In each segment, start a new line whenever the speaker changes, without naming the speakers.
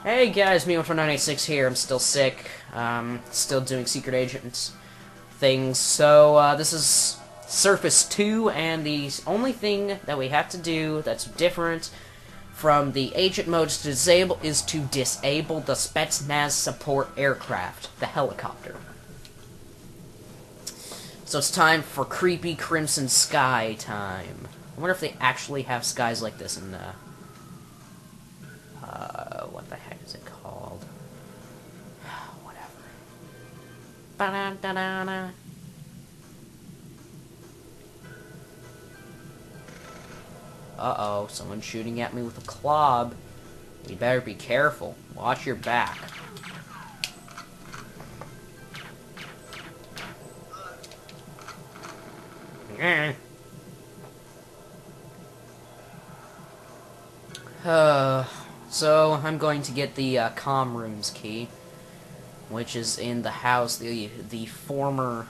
Hey guys, me from 986 here. I'm still sick. Still doing secret agent things. So this is Surface 2, and the only thing that we have to do that's different from the agent mode is to disable the Spetznaz support aircraft, the helicopter. So it's time for creepy Crimson Sky time. I wonder if they actually have skies like this in the what the heck is it called? Whatever. Ba-da-da-da-da. Uh-oh, someone's shooting at me with a club. You better be careful. Watch your back. So I'm going to get the comm rooms key, which is in the house, the former.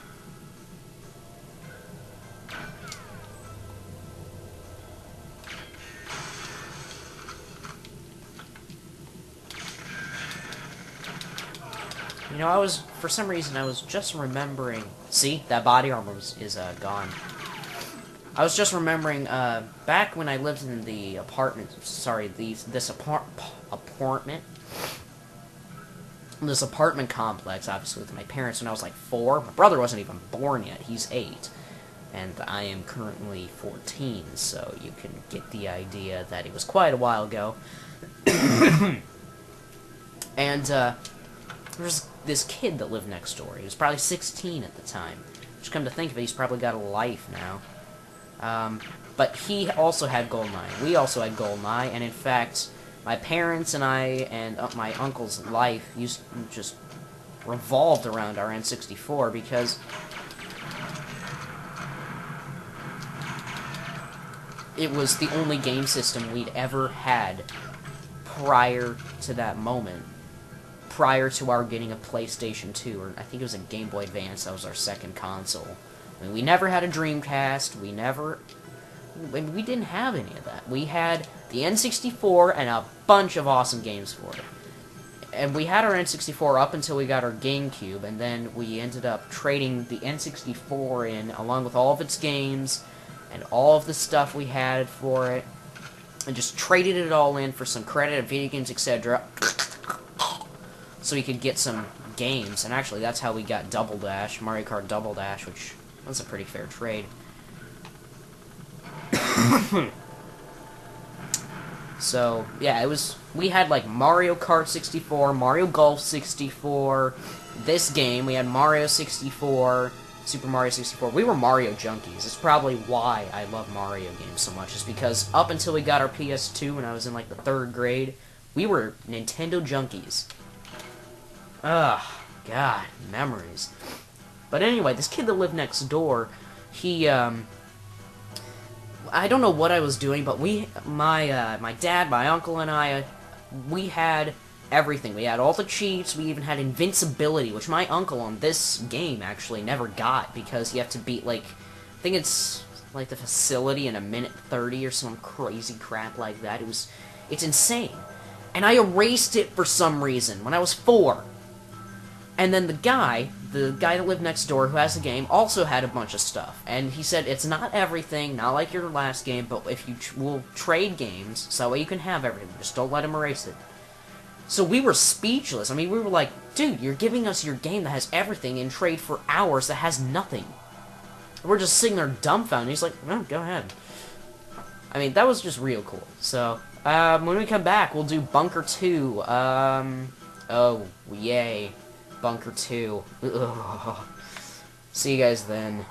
You know, for some reason, I was just remembering. See, that body armor is gone. I was just remembering, back when I lived in the apartment, this apartment complex, obviously, with my parents when I was like 4. My brother wasn't even born yet, he's 8. And I am currently 14, so you can get the idea that it was quite a while ago. And, there was this kid that lived next door. He was probably 16 at the time. Just come to think of it, he's probably got a life now. But he also had Goldeneye. We also had Goldeneye, and in fact, my parents and I and my uncle's life just revolved around our N64 because it was the only game system we'd ever had prior to that moment. Prior to our getting a PlayStation 2, or I think it was a Game Boy Advance, that was our second console. I mean, we never had a Dreamcast, we didn't have any of that. We had the N64 and a bunch of awesome games for it. And we had our N64 up until we got our GameCube, and then we ended up trading the N64 in, along with all of its games, and all of the stuff we had for it, and just traded it all in for some credit of video games, etc., so we could get some games. And actually, that's how we got Double Dash, Mario Kart Double Dash, which was a pretty fair trade. So, yeah, we had, like, Mario Kart 64, Mario Golf 64, this game, we had Mario 64, Super Mario 64. We were Mario junkies. It's probably why I love Mario games so much, is because up until we got our PS2 when I was in, like, the 3rd grade, we were Nintendo junkies. Ugh, God, memories. But anyway, this kid that lived next door, he, I don't know what I was doing, but my dad, my uncle, and I, we had everything. We had all the cheats, we even had invincibility, which my uncle on this game actually never got, because you have to beat, like, I think it's, like, the facility in a minute 30 or some crazy crap like that. It's insane. And I erased it for some reason when I was 4. And then the guy that lived next door who has the game also had a bunch of stuff. And he said, it's not everything, not like your last game, but if you will trade games, so that way you can have everything. Just don't let him erase it. So we were speechless. I mean, we were like, dude, you're giving us your game that has everything in trade for ours that has nothing. We're just sitting there dumbfounded. He's like, no, go ahead. I mean, that was just real cool. So, when we come back, we'll do Bunker 2. Oh, yay. Bunker 2. Ugh. See you guys then.